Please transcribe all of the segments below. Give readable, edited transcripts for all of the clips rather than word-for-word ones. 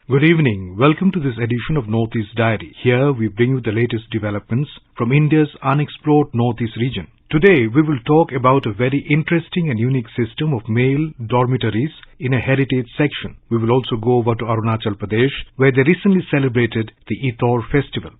Good evening. Welcome to this edition of Northeast Diary. Here we bring you the latest developments from India's unexplored Northeast region. Today we will talk about a very interesting and unique system of male dormitories in a heritage section. We will also go over to Arunachal Pradesh, where they recently celebrated the Ithor festival.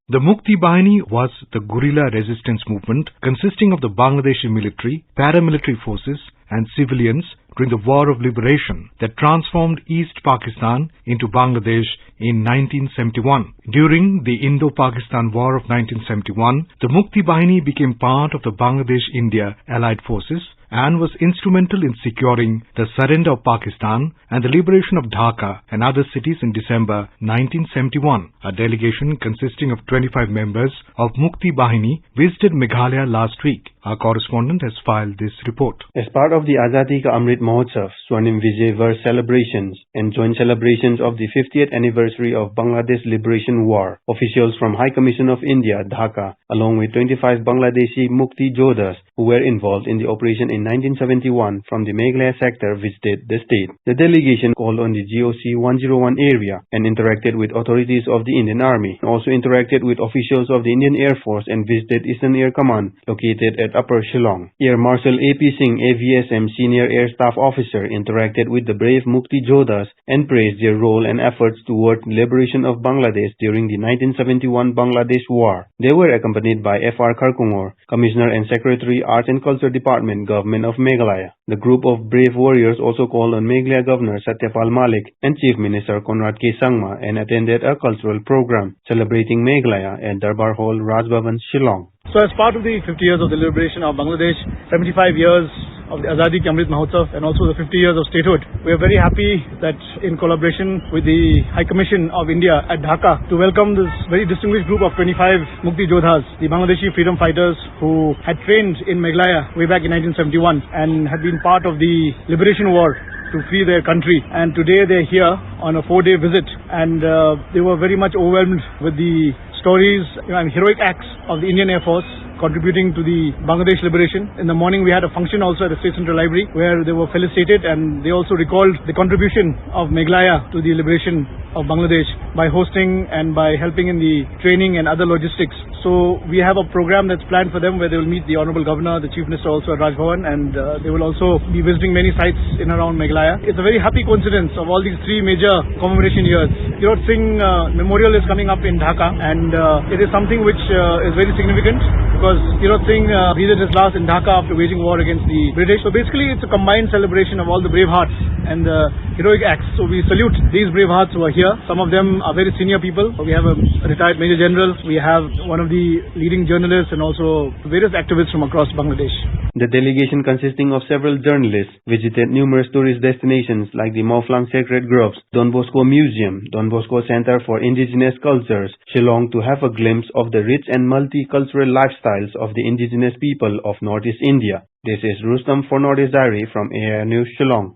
The Mukti Bahini was the guerrilla resistance movement consisting of the Bangladeshi military, paramilitary forces and civilians during the War of Liberation that transformed East Pakistan into Bangladesh in 1971. During the Indo-Pakistan War of 1971, the Mukti Bahini became part of the Bangladesh-India Allied Forces and was instrumental in securing the surrender of Pakistan and the liberation of Dhaka and other cities in December 1971. A delegation consisting of 25 members of Mukti Bahini visited Meghalaya last week. Our correspondent has filed this report. As part of the Azadi Ka Amrit Mahotsav, Swarnim Vijay Varsh celebrations and joint celebrations of the 50th anniversary of Bangladesh Liberation War, officials from High Commission of India, Dhaka, along with 25 Bangladeshi Mukti Jodhas who were involved in the operation in 1971 from the Meghalaya sector visited the state. The delegation called on the GOC 101 area and interacted with authorities of the Indian Army, also interacted with officials of the Indian Air Force and visited Eastern Air Command located at Upper Shillong. Air Marshal A.P. Singh, AVSM Senior Air Staff Officer, interacted with the brave Mukti Jodhas and praised their role and efforts toward liberation of Bangladesh during the 1971 Bangladesh War. They were accompanied by F.R. Kharkungor, Commissioner and Secretary, Arts and Culture Department, Government of Meghalaya. The group of brave warriors also called on Meghalaya Governor Satyapal Malik and Chief Minister Conrad K. Sangma and attended a cultural program celebrating Meghalaya at Darbar Hall, Raj Bhavan, Shillong. So as part of the 50 years of the liberation of Bangladesh, 75 years of the Azadi Ka Amrit Mahotsav and also the 50 years of statehood, we are very happy that in collaboration with the High Commission of India at Dhaka to welcome this very distinguished group of 25 Mukti Jodhas, the Bangladeshi freedom fighters who had trained in Meghalaya way back in 1971 and had been part of the liberation war to free their country, and today they're here on a 4-day visit and they were very much overwhelmed with the stories and heroic acts of the Indian Air Force contributing to the Bangladesh liberation. In the morning we had a function also at the State Central Library where they were felicitated and they also recalled the contribution of Meghalaya to the liberation of Bangladesh by hosting and by helping in the training and other logistics. So we have a program that's planned for them where they will meet the Honorable Governor, the Chief Minister also at Raj Bhavan, and they will also be visiting many sites in and around Meghalaya. It's a very happy coincidence of all these three major commemoration years. Tirot Singh Memorial is coming up in Dhaka and it is something which is very significant because Tirot Singh breathed his last in Dhaka after waging war against the British. So basically it's a combined celebration of all the brave hearts and the heroic acts. So we salute these brave hearts who are here. Some of them are very senior people. We have a retired Major General. We have one of the leading journalists and also various activists from across Bangladesh. The delegation consisting of several journalists visited numerous tourist destinations like the Mawphlang Sacred Groves, Don Bosco Museum, Don Bosco Center for Indigenous Cultures, Shillong to have a glimpse of the rich and multicultural lifestyles of the indigenous people of Northeast India. This is Rustam for Northeast Diary from AIR News, Shillong.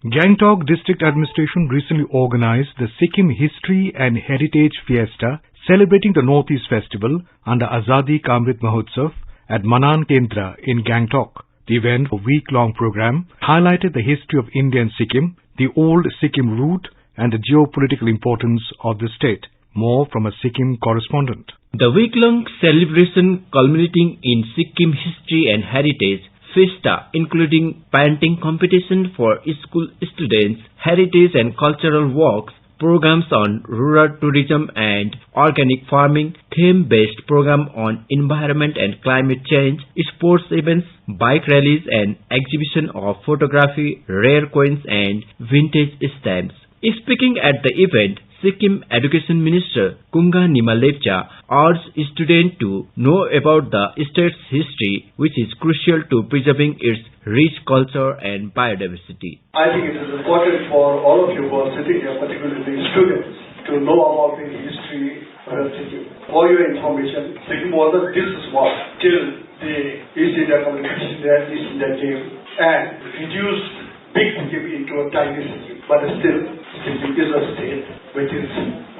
Gangtok District Administration recently organized the Sikkim History and Heritage Fiesta celebrating the Northeast Festival under Azadi Ka Amrit Mahotsav at Manan Kendra in Gangtok. The event, a week-long program, highlighted the history of India and Sikkim, the old Sikkim route and the geopolitical importance of the state. More from a Sikkim correspondent. The week-long celebration culminating in Sikkim History and Heritage Fiesta, including painting competition for school students, heritage and cultural walks, programs on rural tourism and organic farming, theme-based program on environment and climate change, sports events, bike rallies and exhibition of photography, rare coins and vintage stamps. Speaking at the event, Sikkim Education Minister Kunga Nima Lepcha urged students to know about the state's history, which is crucial to preserving its rich culture and biodiversity. I think it is important for all of you who are sitting here, particularly students, to know about the history of Sikkim. For your information, Sikkim wasn't this small till the East India Communication and East India came and reduced big Sikkim into a tiny Sikkim. but still Sikkim is a state which is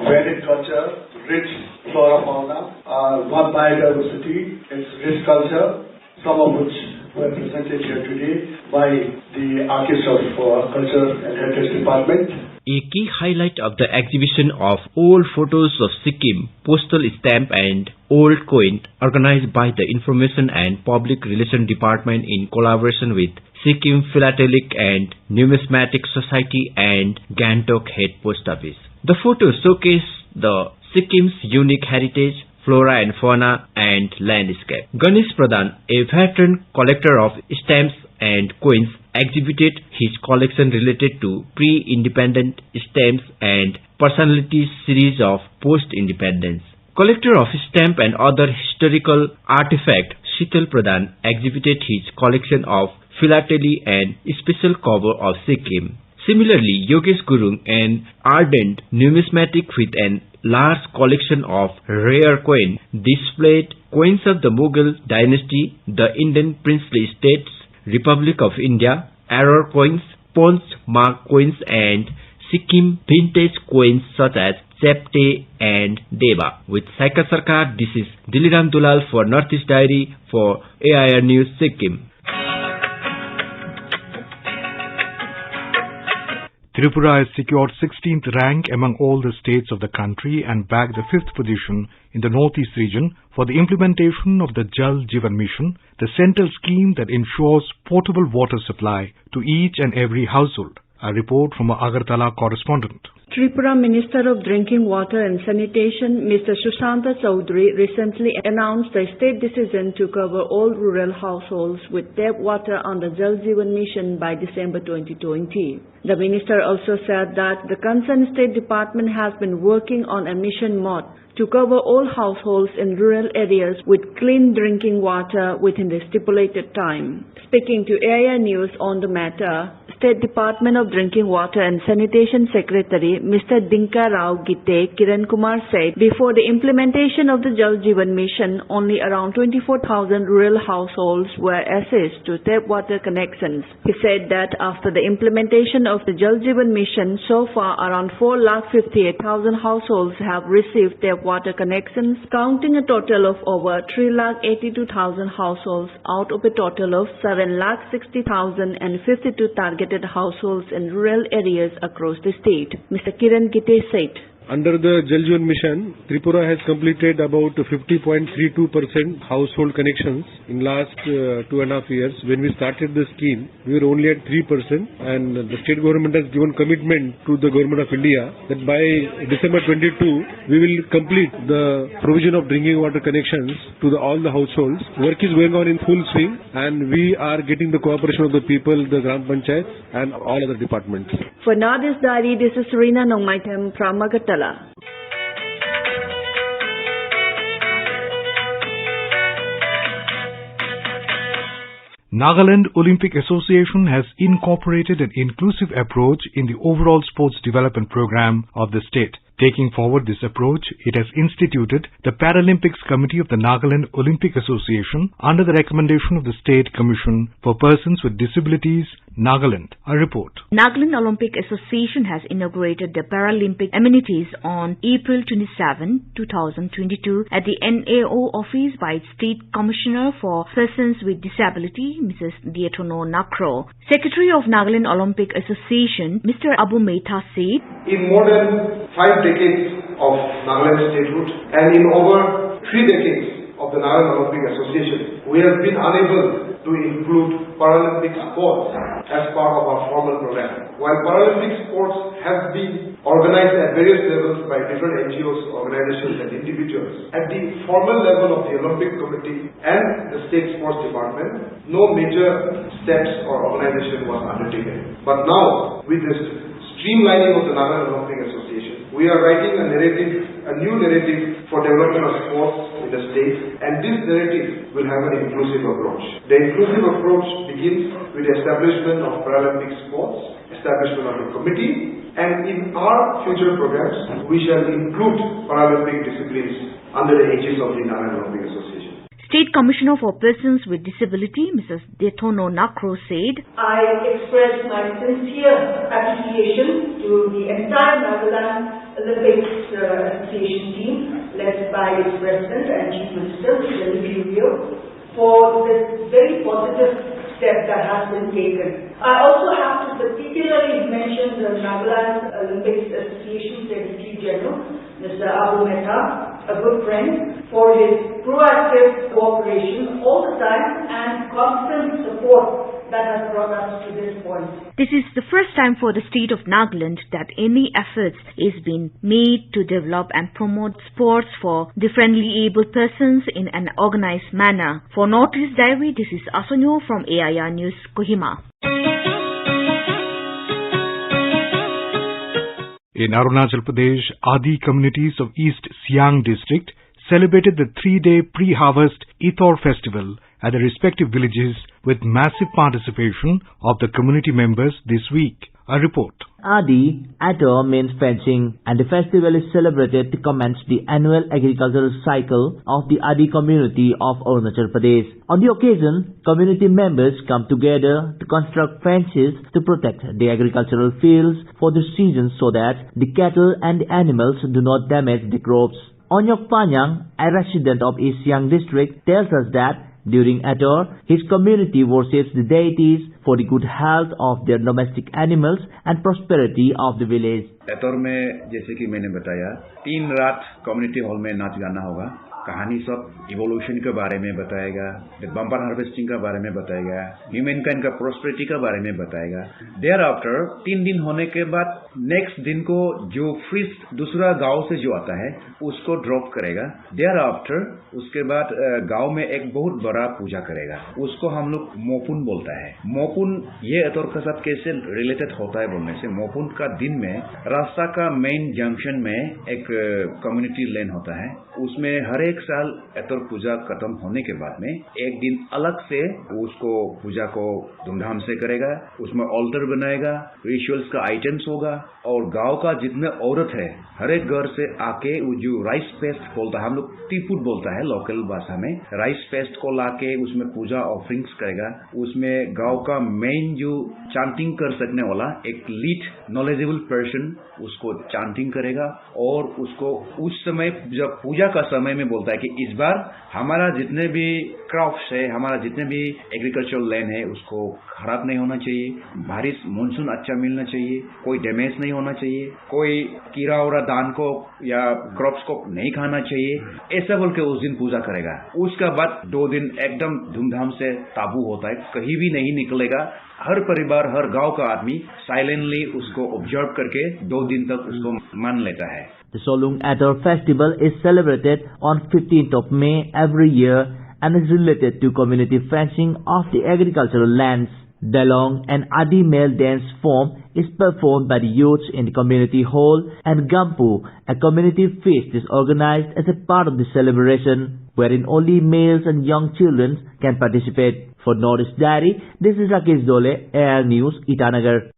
varied culture, rich flora fauna, one biodiversity, its rich culture, some of which were presented here today by the Archivist of Culture and Heritage Department. A key highlight of the exhibition of old photos of Sikkim, postal stamp and old coin organized by the Information and Public Relations Department in collaboration with Sikkim Philatelic and Numismatic Society and Gantok Head Post Office. The photos showcase the Sikkim's unique heritage, flora and fauna and landscape. Ganesh Pradhan, a veteran collector of stamps and coins, exhibited his collection related to pre-independent stamps and personalities series of post-independence. Collector of stamp and other historical artifacts, Shital Pradhan, exhibited his collection of philately and special cover of Sikkim. Similarly, Yogesh Gurung, an ardent numismatic with an large collection of rare coins, displayed coins of the Mughal dynasty, the Indian princely states, Republic of India, error coins, Ponch mark coins and Sikkim vintage coins such as Chepte and Deva. With Saikia Sarkar, this is Diliram Dulal for Northeast Diary for AIR News Sikkim. Tripura has secured 16th rank among all the states of the country and bagged the 5th position in the Northeast region for the implementation of the Jal Jeevan Mission, the central scheme that ensures potable water supply to each and every household. A report from our Agartala correspondent. Tripura Minister of Drinking Water and Sanitation, Mr. Sushanta Chowdhury, recently announced a state decision to cover all rural households with tap water under Jal Jeevan Mission by December 2020. The minister also said that the concerned state department has been working on a mission mode to cover all households in rural areas with clean drinking water within the stipulated time. Speaking to AIR News on the matter, State Department of Drinking Water and Sanitation Secretary Mr. Dinka Rao Gitte Kiran Kumar said before the implementation of the Jal Jeevan Mission, only around 24,000 rural households were assessed to tap water connections. He said that after the implementation of the Jal Jeevan Mission, so far around 458,000 households have received tap water connections, counting a total of over 382,000 households out of a total of 760,052 targeted households in rural areas across the state. Mr. Kiran Gitte said, under the Jal Jeevan Mission, Tripura has completed about 50.32% household connections in last 2.5 years. When we started the scheme, we were only at 3%, and the state government has given commitment to the government of India that by December 22, we will complete the provision of drinking water connections to all the households. Work is going on in full swing, and we are getting the cooperation of the people, the Gram Panchayats, and all other departments. For Northeast Diary, this is Serena Nongmaitam from Agartala. Nagaland Olympic Association has incorporated an inclusive approach in the overall sports development program of the state. Taking forward this approach, it has instituted the Paralympics Committee of the Nagaland Olympic Association under the recommendation of the State Commission for Persons with Disabilities, Nagaland. A report. Nagaland Olympic Association has inaugurated the Paralympic amenities on April 27, 2022 at the NAO office by its State Commissioner for Persons with Disability, Mrs. Dietono Nakro. Secretary of Nagaland Olympic Association, Mr. Abu Meitha said, in more than 5 decades of Nagaland statehood and in over 3 decades of the Nagaland Olympic Association, we have been unable to include Paralympic sports as part of our formal program. While Paralympic sports have been organized at various levels by different NGOs, organizations and individuals, at the formal level of the Olympic Committee and the State Sports Department, no major steps or organization was undertaken. But now, with this streamlining of the Nagaland Olympic Association, we are writing a new narrative for development of sports in the state, and this narrative will have an inclusive approach. The inclusive approach begins with the establishment of Paralympic sports, establishment of a committee, and in our future programs, we shall include Paralympic disciplines under the aegis of the Nagaland Olympic Association. State Commissioner for Persons with Disability, Mrs. Detono Nakro, said, I express my sincere appreciation to the entire Nagaland Olympics Association team, led by its President and Chief Minister, Mr. for this very positive step that has been taken. I also have to particularly mention the Nagaland Olympics Association Secretary General, Mr. Abu Mehta, a good friend, for his proactive cooperation all the time and constant support that has brought us to this point. This is the first time for the state of Nagaland that any efforts is being made to develop and promote sports for differently able persons in an organized manner. For Northeast Diary, this is Asunyo from AIR News, Kohima. In Arunachal Pradesh, Adi communities of East Siang district celebrated the 3-day pre-harvest Ithor festival at the respective villages with massive participation of the community members this week. A report. Adi, Ato means fencing, and the festival is celebrated to commence the annual agricultural cycle of the Adi community of Arunachal Pradesh. On the occasion, community members come together to construct fences to protect the agricultural fields for the season so that the cattle and the animals do not damage the crops. Onyok Panyang, a resident of East Siang district, tells us that during Ator, his community worships the deities for the good health of their domestic animals and prosperity of the village. एतौर में जैसे कि मैंने बताया 3 रात community hall में नाच गाना होगा, कहानी सब इवोल्यूशन के बारे में बताएगा, बम्पर हार्वेस्टिंग के बारे में बताएगा, ह्यूमन काइंड का प्रोस्पेरिटी के बारे में बताएगा। देयर आफ्टर 3 दिन होने के बाद नेक्स्ट दिन को जो फ्रिज दूसरा गांव से जो आता है उसको ड्रॉप करेगा। देयर आफ्टर उसके बाद गांव में एक बहुत बड़ा पूजा करेगा, उसको हम लोग मोपुन बोलता है। मोपुन ये एतौर के साथ कैसे रिलेटेड होता है बोलने से, मोपुन का दिन में रास्ता का मेन जंक्शन में एक कम्युनिटी लेन होता है, उसमें हर एक साल एतौर पूजा खत्म होने के बाद में एक दिन अलग से उसको पूजा को धूमधाम से करेगा, उसमें ऑल्टर बनाएगा, रिचुअल्स का आइटम्स होगा और गांव का जितने औरत है हर एक घर से आके जो राइस पेस्ट बोलता है, हम लोग टीपुट बोलता है लोकल भाषा में, राइस पेस्ट को लाके उसमें पूजा ऑफरिंग्स करेगा। उसमें गांव का मेन जो चांटिंग कर सकने वाला एक लीड नॉलेजेबल पर्सन उसको चांटिंग करेगा और उसको उस समय जब पूजा का समय में बोलता है कि इस बार हमारा जितने भी क्रॉप्स है, हमारा जितने भी एग्रीकल्चरल लैंड है उसको खराब नहीं होना चाहिए, बारिश मानसून अच्छा मिलना चाहिए, कोई डैमेज नहीं होना चाहिए, कोई कीड़ा उड़ा दान को या क्रॉप्स को नहीं खाना चाहिए, ऐसा बोल के उस दिन पूजा करेगा। उसके बाद 2 दिन एकदम धूमधाम से ताबू होता है, कहीं भी नहीं निकलेगा। हर परिवार, हर गांव का आदमी साइलेंटली उसको ऑब्जर्व करके 2 दिन तक उसको मान लेता है। The Solung Ator festival is celebrated on 15th of May every year and is related to community fencing of the agricultural lands. Dalong, an Adi male dance form, is performed by the youths in the community hall, and Gampu, a community feast, is organized as a part of the celebration, wherein only males and young children can participate. For Northeast Diary, this is Rakesh Dole, AIR News, Itanagar.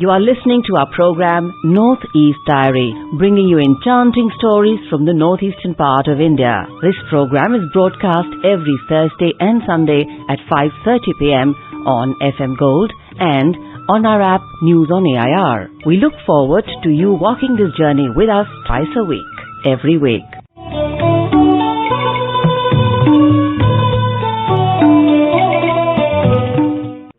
You are listening to our program Northeast Diary, bringing you enchanting stories from the northeastern part of India. This program is broadcast every Thursday and Sunday at 5:30 p.m. on FM Gold and on our app News on AIR. We look forward to you walking this journey with us twice a week, every week.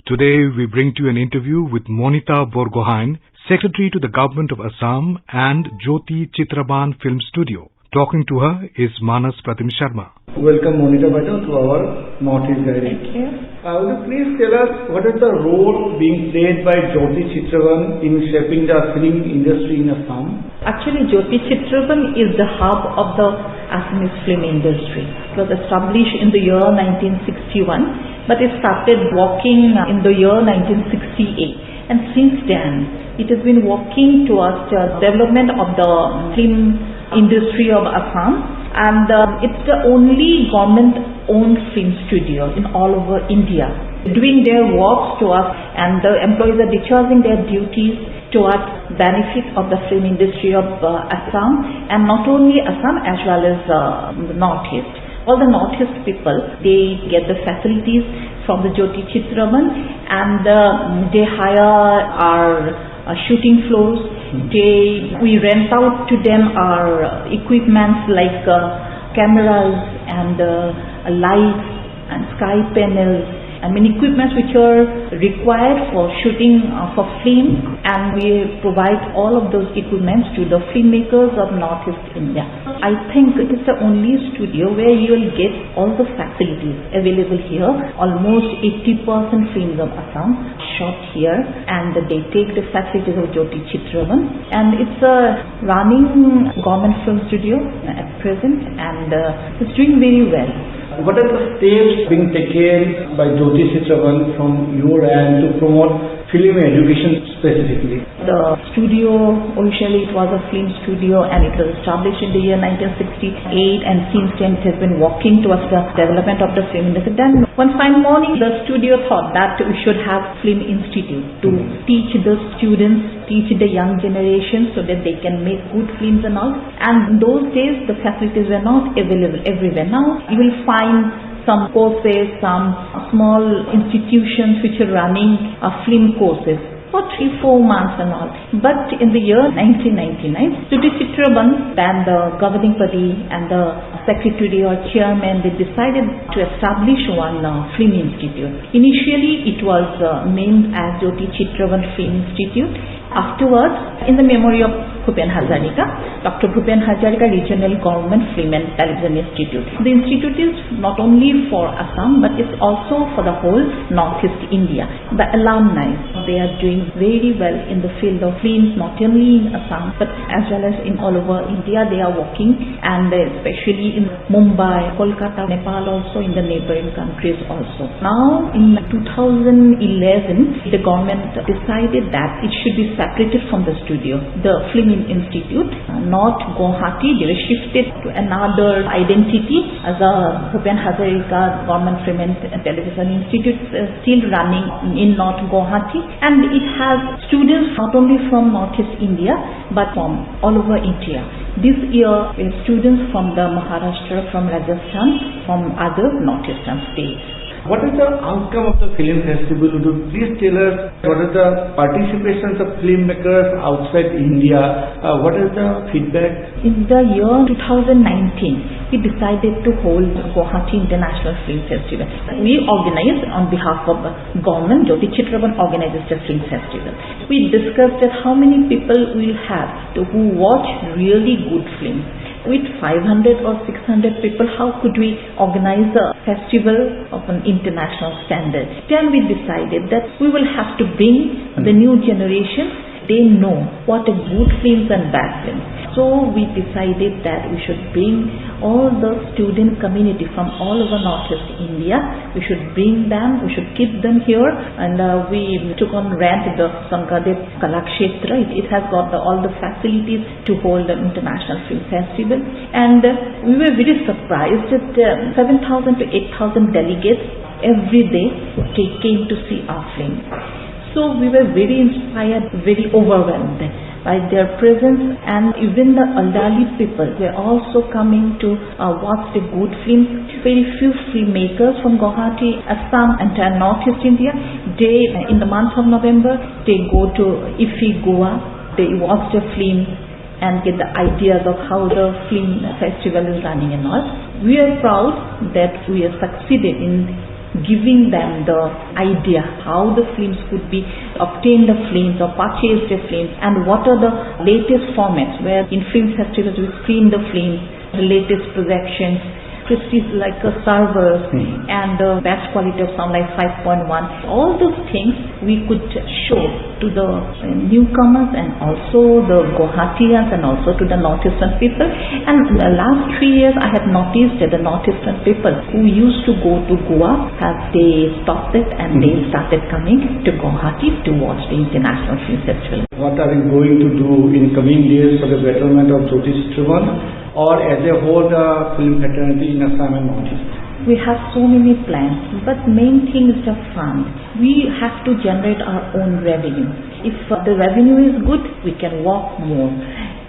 Today we bring to you an interview with Monita Borgohain, Secretary to the Government of Assam, and Jyoti Chitraban Film Studio. Talking to her is Manas Pratim Sharma. Welcome Monita Bhatta to our Northeast Diary. Thank you. Would you please tell us what is the role being played by Jyoti Chitraban in shaping the film industry in Assam? Actually, Jyoti Chitraban is the hub of the Assamese film industry. It was established in the year 1961. But it started working in the year 1968, and since then it has been working towards the development of the film industry of Assam, and it's the only government-owned film studio in all over India, doing their works to us, and the employees are discharging their duties towards benefit of the film industry of Assam, and not only Assam as well as the Northeast. All the Northeast people, they get the facilities from the Jyoti Chitraman, and they hire our shooting floors. We rent out to them our equipments like cameras and lights and sky panels. Equipments which are required for shooting for film, and we provide all of those equipments to the filmmakers of Northeast India. I think it is the only studio where you will get all the facilities available here. Almost 80% films of Assam shot here, and they take the facilities of Jyoti Chitravan, and it's a running government film studio at present, and it's doing very well. What are the steps being taken by Jyoti Chitravan from your end to promote film education specifically? The studio, originally it was a film studio, and it was established in the year 1968, and since then it has been working towards the development of the film industry. Then one fine morning the studio thought that we should have film institute to teach the students, teach the young generation so that they can make good films and all. And in those days the facilities were not available everywhere. Now you will find some courses, some small institutions which are running film courses for 3-4 months and all. But in the year 1999, Jyoti Chitravan and the governing body and the secretary or chairman, they decided to establish one film institute. Initially it was named as Jyoti Chitravan Film Institute. Afterwards, in the memory of Bhupen Hazarika, Dr. Bhupen Hazarika Regional Government Film and Television Institute. The institute is not only for Assam, but it's also for the whole Northeast India. The alumni, they are doing very well in the field of films, not only in Assam, but as well as in all over India. They are working, and especially in Mumbai, Kolkata, Nepal, also in the neighboring countries also. Now, in 2011, the government decided that it should be separated from the studio. The Film Institute, not Guwahati, they were shifted to another identity as a Bhupen Hazarika Government Film and Television Institute, still running in North Guwahati, and it has students not only from Northeast India but from all over India. This year we have students from the Maharashtra, from Rajasthan, from other Northeastern states. What is the outcome of the film festival? Would you please tell us what is the participations of filmmakers outside India? What is the feedback? In the year 2019, we decided to hold Guwahati International Film Festival. We organized on behalf of the government. Jyoti Chitravan organizes the film festival. We discussed that how many people we'll have who watch really good films. With 500 or 600 people, how could we organize a festival of an international standard? Then we decided that we will have to bring the new generation. They know what are good films and bad films. So we decided that we should bring all the student community from all over Northeast India. We should bring them, we should keep them here, and we took on rent the Sankadev Kalakshetra. It has got all the facilities to hold an international film festival, and we were very surprised that 7,000 to 8,000 delegates every day came to see our films. So we were very inspired, very overwhelmed by their presence, and even the elderly people were also coming to watch the good films. Very few filmmakers from Guwahati, Assam, entire Northeast India, they, in the month of November, they go to Ifi, Goa, they watch the film and get the ideas of how the film festival is running and all. We are proud that we have succeeded in giving them the idea how the films could be obtained, the films or purchased the films, and what are the latest formats where in film festivals we screen the films, the latest projections, like servers and the best quality of sound like 5.1. All those things we could show to the newcomers and also the Guwahatians and also to the Northeastern people. And the last 3 years I have noticed that the Northeastern people who used to go to Goa they stopped it and they started coming to Guwahati to watch the International Film Festival. What are you going to do in coming days for the betterment of Jyoti Chitravan or as a whole the film fraternity in Assam and Northeast? we have so many plans, but main thing is the fund. We have to generate our own revenue. If the revenue is good, we can work more.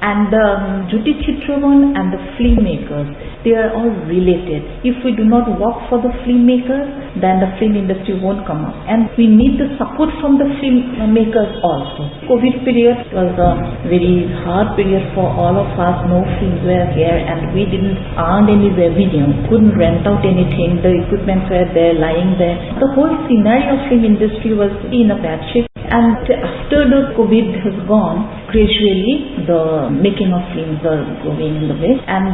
And the Jyoti Chitravan and the filmmakers, they are all related. If we do not work for the filmmakers, then the film industry won't come up. And we need the support from the filmmakers also. COVID period was a very hard period for all of us. No films were here and we didn't earn any revenue. Couldn't rent out anything. The equipment were there, lying there. The whole scenario of film industry was in a bad shape. And after the COVID has gone, gradually the making of films are going in the way. And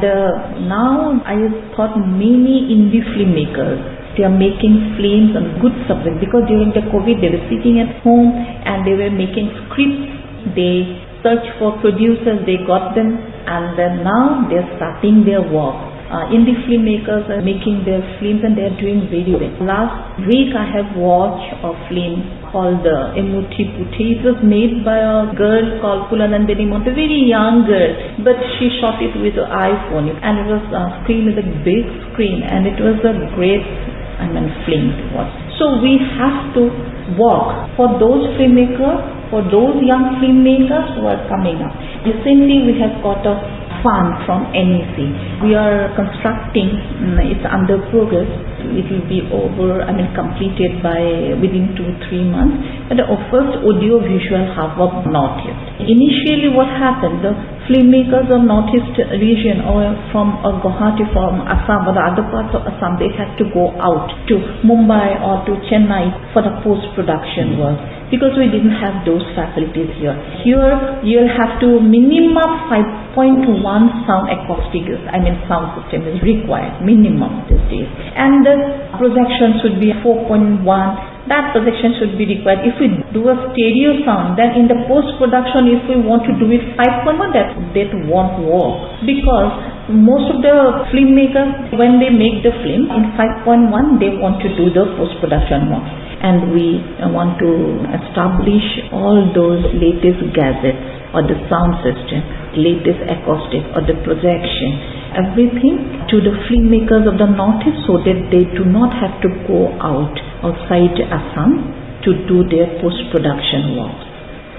now I thought many indie filmmakers, they are making films on good subject, because during the COVID they were sitting at home and they were making scripts. They searched for producers, they got them, and then now they are starting their work. Indie filmmakers are making their films and they are doing very well. Last week I have watched a film called Emuthi Puthi. It was made by a girl called Pulanandini Monte, a very young girl, but she shot it with an iPhone and it was screened with a big screen and it was a great film to watch. So we have to work for those filmmakers, for those young filmmakers who are coming up. Recently we have got a fund from NEC. We are constructing, it's under progress. It will be completed by within 2-3 months. But the first audio-visual hub of Northeast. Initially what happened, the filmmakers of Northeast region or from Guwahati, from Assam or the other parts of Assam, they had to go out to Mumbai or to Chennai for the post-production work, because we didn't have those facilities here. Here you'll have to minimum 5.1 sound acoustics, sound system is required, minimum these days. And the projection should be 4.1. That projection should be required. If we do a stereo sound, then in the post-production, if we want to do it 5.1, that won't work. Because most of the filmmakers, when they make the film in 5.1, they want to do the post-production work. And we want to establish all those latest gadgets or the sound system, latest acoustic or the projection, everything to the filmmakers of the Northeast, so that they do not have to go outside Assam to do their post-production work.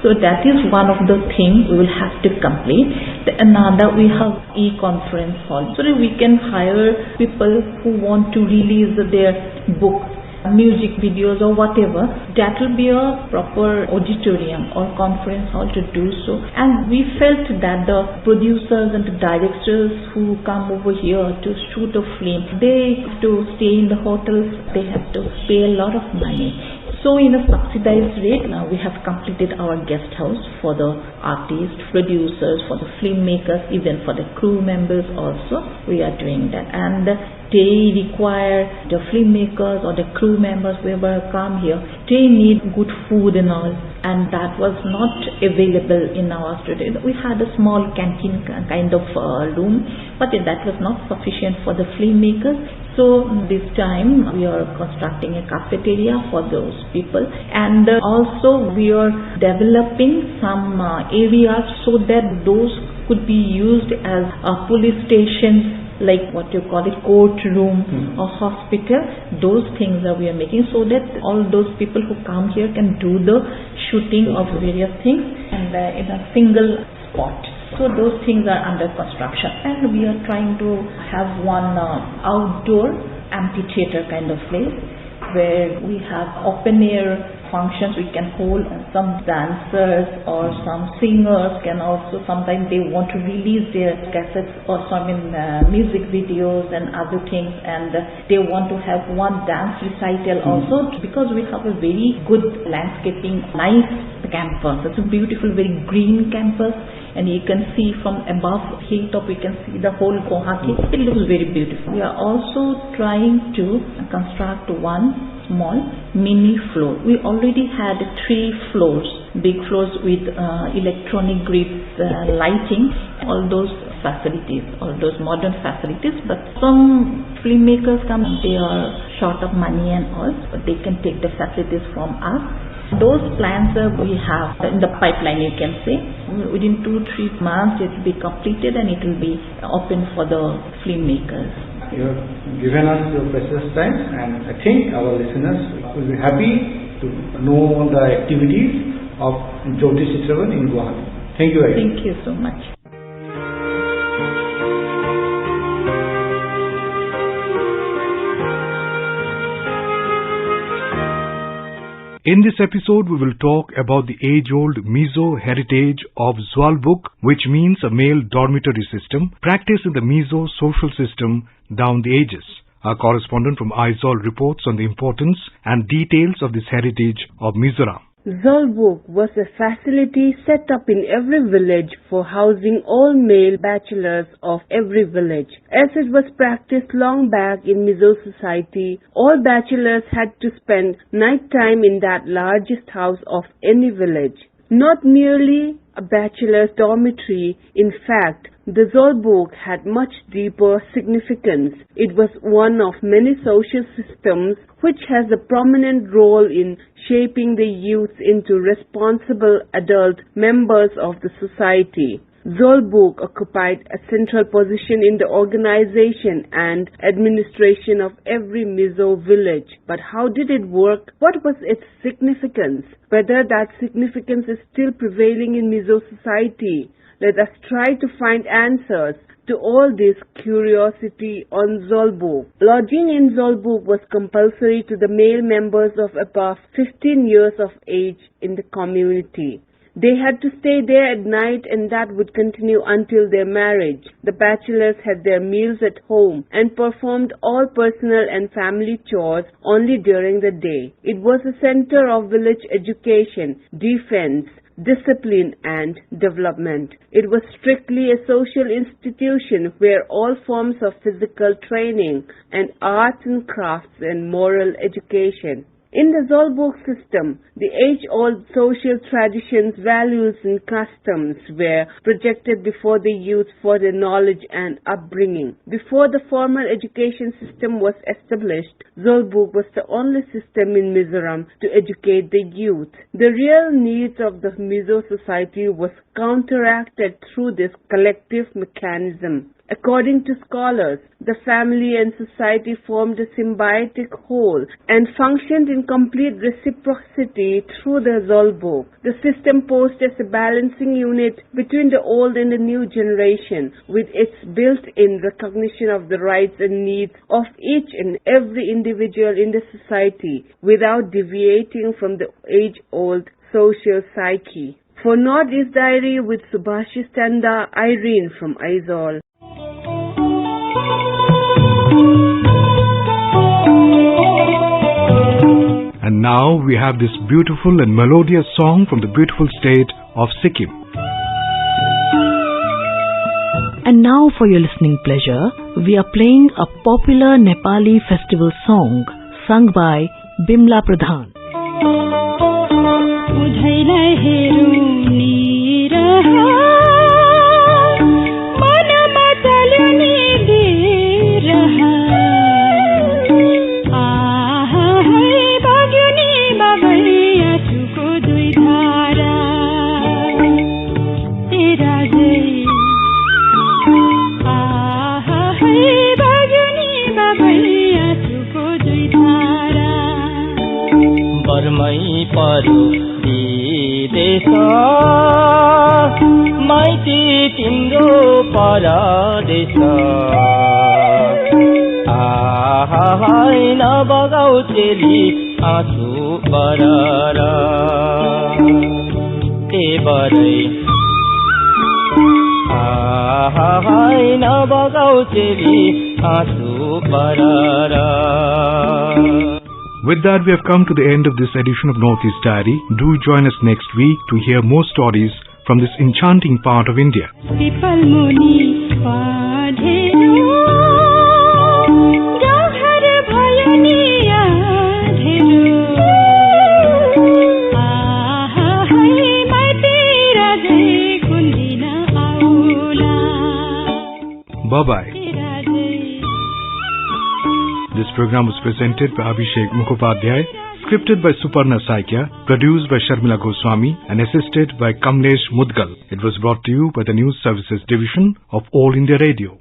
So that is one of the things we will have to complete. Another, we have e-conference hall, so that we can hire people who want to release their books, music videos or whatever. That will be a proper auditorium or conference hall to do so. And we felt that the producers and the directors who come over here to shoot a film, they have to stay in the hotels, they have to pay a lot of money. So in a subsidized rate, now we have completed our guest house for the artists, producers, for the filmmakers, even for the crew members also. We are doing that. And they require, the filmmakers or the crew members, whoever come here, they need good food and all. And that was not available in our studio. We had a small canteen kind of room, but that was not sufficient for the filmmakers. So this time we are constructing a cafeteria for those people, and also we are developing some areas so that those could be used as police stations, like what you call it, courtroom or hospital. Those things that we are making, so that all those people who come here can do the shooting of various things and in a single spot. So those things are under construction, and we are trying to have one outdoor amphitheater kind of place where we have open air functions. We can hold some dancers or some singers can also, sometimes they want to release their cassettes or some music videos and other things, and they want to have one dance recital also, because we have a very good landscaping, nice campus. It's a beautiful, very green campus, and you can see from above hilltop, we can see the whole Guwahati. It looks very beautiful. We are also trying to construct one small mini floor. We already had 3 floors, big floors with electronic grids, lighting, all those facilities, all those modern facilities. But some filmmakers come, they are short of money and all, but they can take the facilities from us. Those plans we have in the pipeline, you can say. Within 2-3 months it will be completed and it will be open for the filmmakers. You have given us your precious time, and I think our listeners will be happy to know the activities of Jyoti Chitravan in Guwahati. Thank you very much. Thank you so much. In this episode, we will talk about the age-old Mizo heritage of Zwalbuk, which means a male dormitory system, practiced in the Mizo social system down the ages. Our correspondent from Aizawl reports on the importance and details of this heritage of Mizoram. Zwalbuk was a facility set up in every village for housing all male bachelors of every village. As it was practiced long back in Mizo society, all bachelors had to spend night time in that largest house of any village. Not merely a bachelor's dormitory, in fact, the Zwalbuk had much deeper significance. It was one of many social systems which has a prominent role in shaping the youth into responsible adult members of the society. Zwalbuk occupied a central position in the organization and administration of every Mizo village. But how did it work? What was its significance? Whether that significance is still prevailing in Mizo society? Let us try to find answers to all this curiosity on Zwalbuk. Lodging in Zwalbuk was compulsory to the male members of above 15 years of age in the community. They had to stay there at night, and that would continue until their marriage. The bachelors had their meals at home and performed all personal and family chores only during the day. It was a center of village education, defense, discipline and development. It was strictly a social institution where all forms of physical training and arts and crafts and moral education. In the Zwalbuk system, the age-old social traditions, values and customs were projected before the youth for their knowledge and upbringing. Before the formal education system was established, Zwalbuk was the only system in Mizoram to educate the youth. The real needs of the Mizo society was counteracted through this collective mechanism. According to scholars, the family and society formed a symbiotic whole and functioned in complete reciprocity through the Zwalbuk. The system posed as a balancing unit between the old and the new generation, with its built-in recognition of the rights and needs of each and every individual in the society without deviating from the age-old social psyche. For Northeast Diary with Subhashis Tanda, Irene from Aizawl. And now we have this beautiful and melodious song from the beautiful state of Sikkim. And now for your listening pleasure, we are playing a popular Nepali festival song sung by Bimla Pradhan. माइती तिम्रो परदेश आहाहाई नबगाऊ चेली आँसु बरर तेबरै आहाहाई नबगाऊ चेली आँसु बरर. With that, we have come to the end of this edition of Northeast Diary. Do join us next week to hear more stories from this enchanting part of India. Bye-bye. This program was presented by Abhishek Mukhopadhyay, scripted by Suparna Saikia, produced by Sharmila Goswami and assisted by Kamlesh Mudgal. It was brought to you by the News Services Division of All India Radio.